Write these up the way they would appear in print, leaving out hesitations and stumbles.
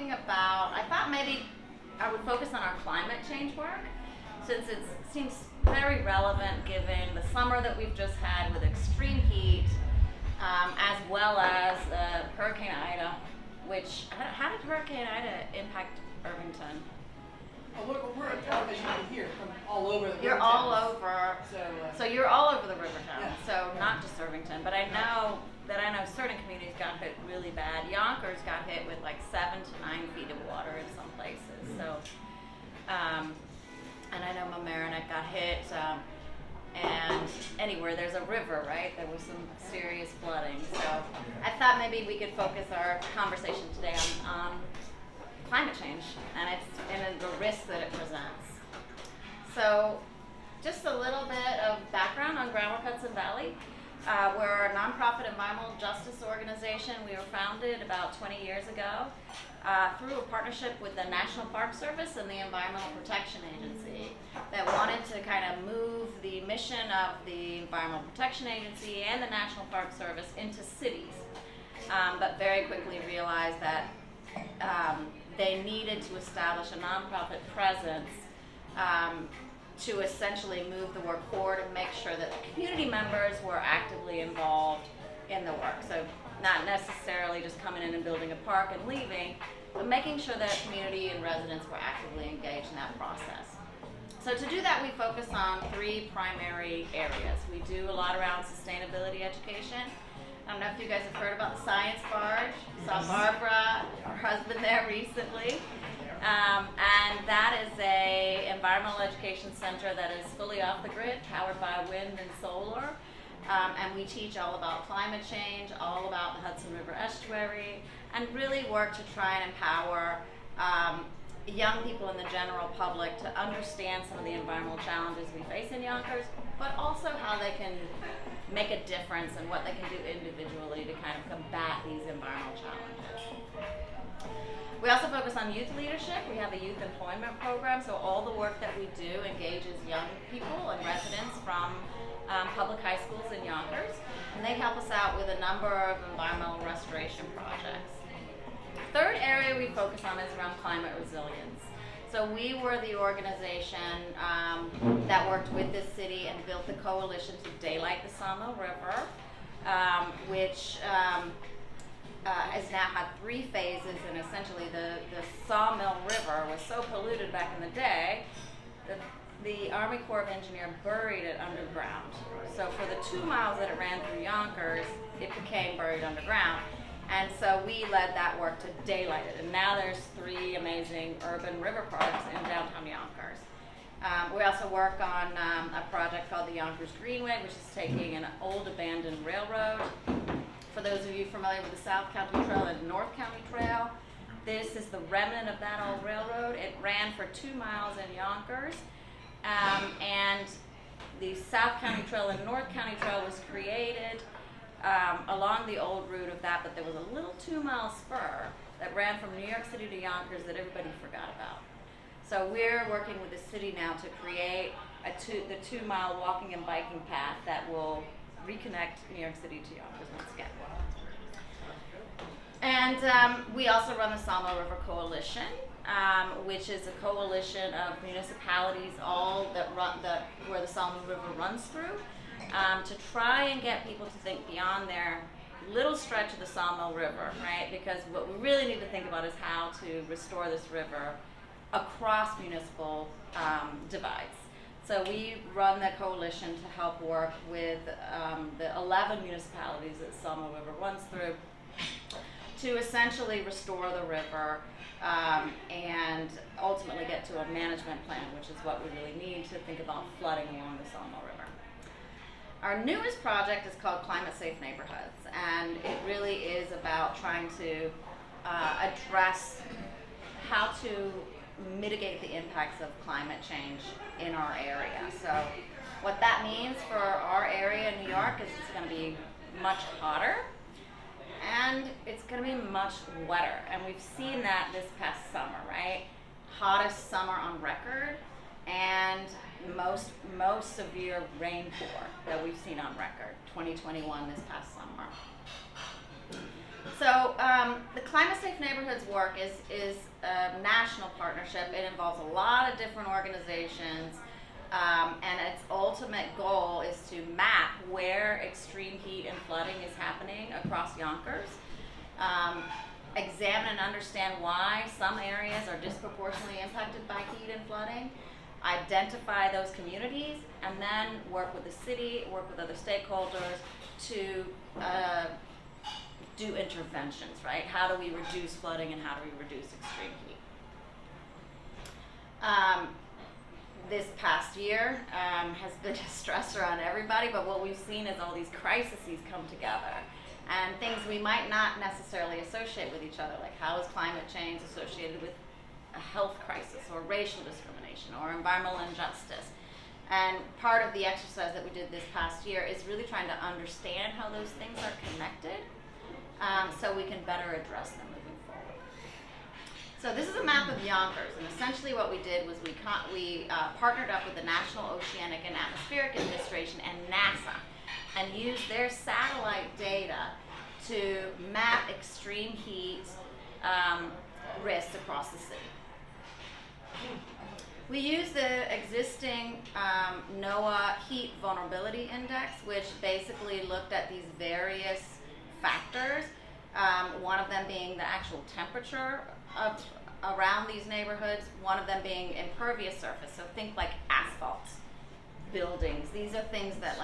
talking about, I thought maybe I would focus on our climate change work, since it seems very relevant given the summer that we've just had with extreme heat, as well as Hurricane Ida, which, how did Hurricane Ida impact Irvington? Oh, we're a television here from all over the You're Rivertowns. all over, so you're all over the Rivertowns, Yeah. so not just Irvington, but I know certain communities got hit really bad. Yonkers got hit with like 7 to 9 feet of water in some places, so, and I know Mamaroneck got hit, and anywhere there's a river, right, there was some serious flooding, so I thought maybe we could focus our conversation today on climate change and the risk that it presents. So just a little bit of background on Growndwork Hudson Valley. We're a nonprofit environmental justice organization. We were founded about 20 years ago through a partnership with the National Park Service and the Environmental Protection Agency that wanted to kind of move the mission of the Environmental Protection Agency and the National Park Service into cities, but very quickly realized that they needed to establish a nonprofit presence to essentially move the work forward and make sure that the community members were actively involved in the work. So not necessarily just coming in and building a park and leaving, but making sure that community and residents were actively engaged in that process. So to do that, we focus on 3 primary areas. We do a lot around sustainability education. I don't know if you guys have heard about the Science Barge. Saw Barbara, her husband there recently. And that is a environmental education center that is fully off the grid, powered by wind and solar. And we teach all about climate change, all about the Hudson River estuary, and really work to try and empower young people in the general public to understand some of the environmental challenges we face in Yonkers, but also how they can make a difference and what they can do individually to kind of combat these environmental challenges. We also focus on youth leadership. We have a youth employment program, so all the work that we do engages young people and residents from public high schools in Yonkers, and they help us out with a number of environmental restoration projects. Third area we focus on is around climate resilience. So we were the organization that worked with this city and built the coalition to daylight the Sawmill River, which has now had 3 phases, and essentially the Sawmill River was so polluted back in the day that the Army Corps of Engineers buried it underground. So for the 2 miles that it ran through Yonkers, it became buried underground. And so we led that work to daylight it. And now there's 3 amazing urban river parks in downtown Yonkers. We also work on a project called the Yonkers Greenway, which is taking an old abandoned railroad. For those of you familiar with the South County Trail and North County Trail, this is the remnant of that old railroad. It ran for 2 miles in Yonkers. And the South County Trail and North County Trail was created along the old route of that, but there was a little 2-mile spur that ran from New York City to Yonkers that everybody forgot about. So we're working with the city now to create the 2-mile walking and biking path that will reconnect New York City to Yonkers once again. And we also run the Sawmill River Coalition, which is a coalition of municipalities where the Sawmill River runs through, to try and get people to think beyond their little stretch of the Sawmill River, right? Because what we really need to think about is how to restore this river across municipal divides. So we run the coalition to help work with the 11 municipalities that Sawmill River runs through to essentially restore the river and ultimately get to a management plan, which is what we really need to think about flooding along the Sawmill River. Our newest project is called Climate Safe Neighborhoods, and it really is about trying to address how to mitigate the impacts of climate change in our area. So what that means for our area in New York is it's going to be much hotter and it's going to be much wetter. And we've seen that this past summer, right? Hottest summer on record and most severe rainpour that we've seen on record, 2021 this past summer. So the Climate Safe Neighborhoods work is a national partnership. It involves a lot of different organizations, and its ultimate goal is to map where extreme heat and flooding is happening across Yonkers, examine and understand why some areas are disproportionately impacted by heat and flooding, identify those communities, and then work with the city, work with other stakeholders to do interventions, right? How do we reduce flooding and how do we reduce extreme heat? This past year has been a stressor on everybody, but what we've seen is all these crises come together and things we might not necessarily associate with each other, like how is climate change associated with a health crisis or racial discrimination or environmental injustice. And part of the exercise that we did this past year is really trying to understand how those things are connected, so we can better address them moving forward. So this is a map of Yonkers, and essentially what we did was we partnered up with the National Oceanic and Atmospheric Administration and NASA, and used their satellite data to map extreme heat risks across the city. We used the existing NOAA Heat Vulnerability Index, which basically looked at these various factors, one of them being the actual temperature of around these neighborhoods, one of them being impervious surface, so think like asphalt, buildings. These are things that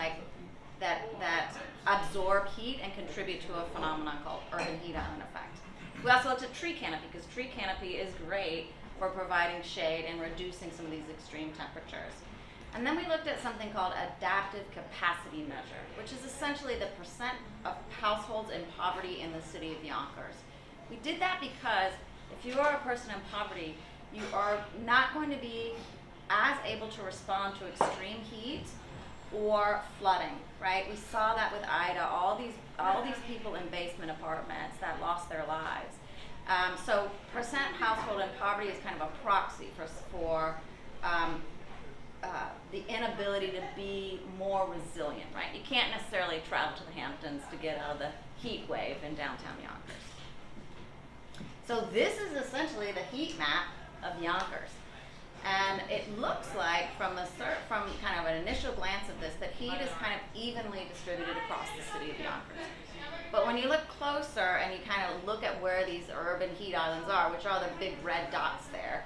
that absorb heat and contribute to a phenomenon called urban heat island effect. We also looked at tree canopy, because tree canopy is great for providing shade and reducing some of these extreme temperatures. And then we looked at something called adaptive capacity measure, which is essentially the percent of households in poverty in the city of Yonkers. We did that because if you are a person in poverty, you are not going to be as able to respond to extreme heat or flooding, right? We saw that with Ida, all these people in basement apartments that lost their lives. So percent household in poverty is kind of a proxy for the inability to be more resilient, right? You can't necessarily travel to the Hamptons to get out of the heat wave in downtown Yonkers. So this is essentially the heat map of Yonkers. And it looks like from kind of an initial glance at this, that heat is kind of evenly distributed across the city of Yonkers. But when you look closer and you kind of look at where these urban heat islands are, which are the big red dots there,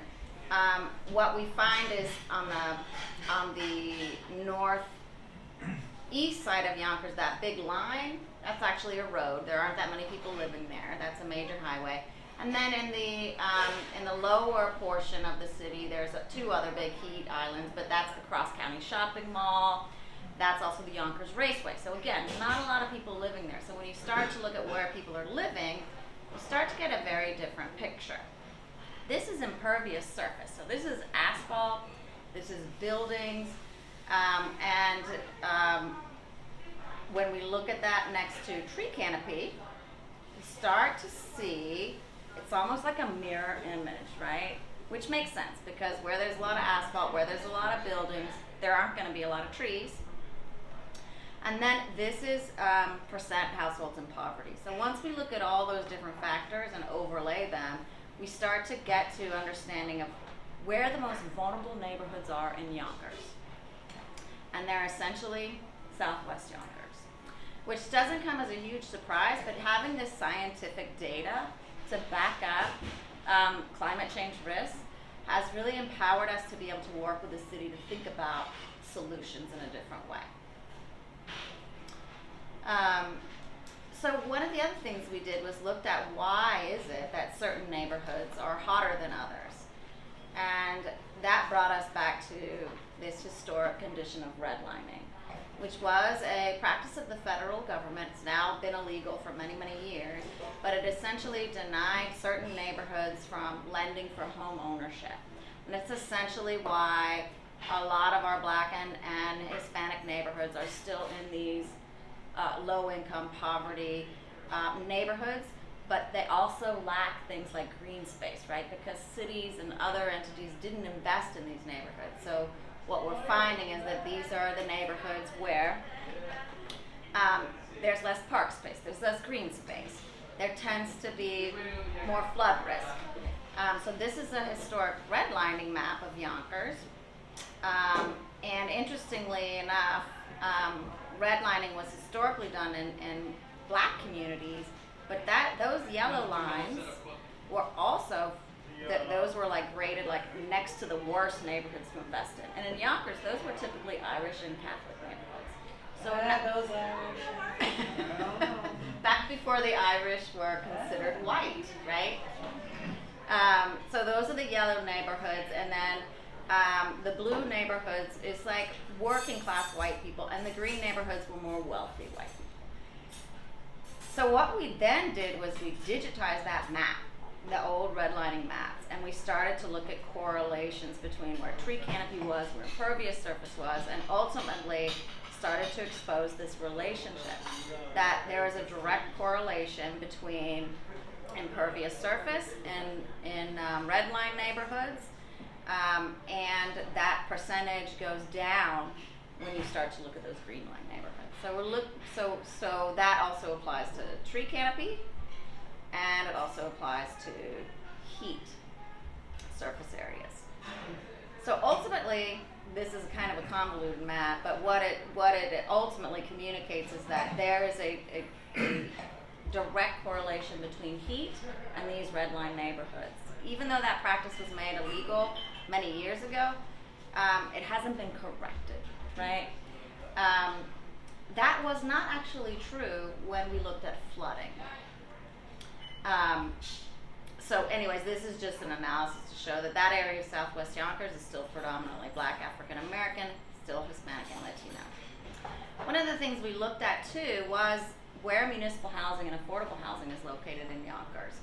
what we find is on the northeast side of Yonkers, that big line, that's actually a road. There aren't that many people living there. That's a major highway. And then in the lower portion of the city, there's two other big heat islands, but that's the Cross County Shopping Mall. That's also the Yonkers Raceway. So again, not a lot of people living there. So when you start to look at where people are living, you start to get a very different picture. This is impervious surface. So this is asphalt, this is buildings, and when we look at that next to tree canopy, you start to see it's almost like a mirror image, right? Which makes sense, because where there's a lot of asphalt, where there's a lot of buildings, there aren't going to be a lot of trees. And then this is percent households in poverty. So once we look at all those different factors and overlay them, we start to get to understanding of where the most vulnerable neighborhoods are in Yonkers. And they're essentially Southwest Yonkers, which doesn't come as a huge surprise, but having this scientific data to back up climate change risks has really empowered us to be able to work with the city to think about solutions in a different way. So one of the other things we did was looked at why is it that certain neighborhoods are hotter than others. And that brought us back to this historic condition of redlining, which was a practice of the federal government. It's now been illegal for many, many years, but it essentially denied certain neighborhoods from lending for home ownership. And it's essentially why a lot of our Black and Hispanic neighborhoods are still in these low-income poverty neighborhoods, but they also lack things like green space, right? Because cities and other entities didn't invest in these neighborhoods. So what we're finding is that these are the neighborhoods where there's less park space, there's less green space, there tends to be more flood risk. So this is a historic redlining map of Yonkers. And interestingly enough, redlining was historically done in black communities, but those yellow lines were also, those were like graded like next to the worst neighborhoods to invest in. And in Yonkers, those were typically Irish and Catholic neighborhoods. So those Irish. back before the Irish were considered white, right? So those are the yellow neighborhoods, and then the blue neighborhoods is like working class white people, and the green neighborhoods were more wealthy white people. So what we then did was we digitized that map, the old redlining maps, and we started to look at correlations between where tree canopy was, where impervious surface was, and ultimately started to expose this relationship, that there is a direct correlation between impervious surface in redline neighborhoods, and that percentage goes down when you start to look at those green line neighborhoods. So that also applies to tree canopy, and it also applies to heat surface areas. So ultimately, this is kind of a convoluted map, but what it ultimately communicates is that there is a direct correlation between heat and these redline neighborhoods. Even though that practice was made illegal many years ago, it hasn't been corrected, right? That was not actually true when we looked at flooding. So anyways, this is just an analysis to show that that area of Southwest Yonkers is still predominantly Black, African American, still Hispanic and Latino. One of the things we looked at too was where municipal housing and affordable housing is located in Yonkers.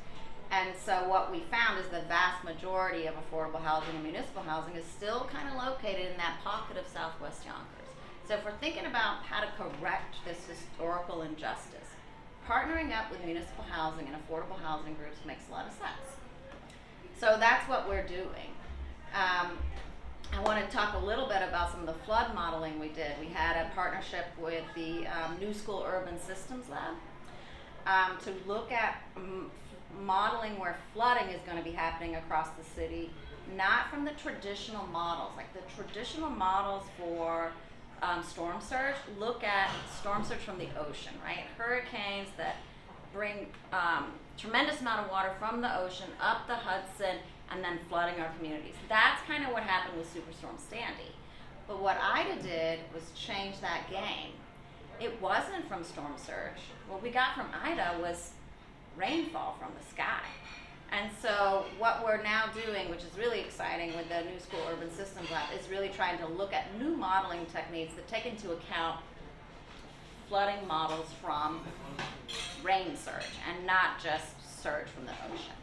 And so what we found is the vast majority of affordable housing and municipal housing is still kind of located in that pocket of Southwest Yonkers. So if we're thinking about how to correct this historical injustice, partnering up with municipal housing and affordable housing groups makes a lot of sense. So that's what we're doing. I want to talk a little bit about some of the flood modeling we did. We had a partnership with the New School Urban Systems Lab to look at modeling where flooding is going to be happening across the city, not from the traditional models. Like the traditional models for storm surge look at storm surge from the ocean, right? Hurricanes that bring tremendous amount of water from the ocean up the Hudson and then flooding our communities. That's kind of what happened with Superstorm Sandy. But what Ida did was change that game. It wasn't from storm surge. What we got from Ida was rainfall from the sky. And so what we're now doing, which is really exciting with the New School Urban Systems Lab, is really trying to look at new modeling techniques that take into account flooding models from rain surge and not just surge from the ocean.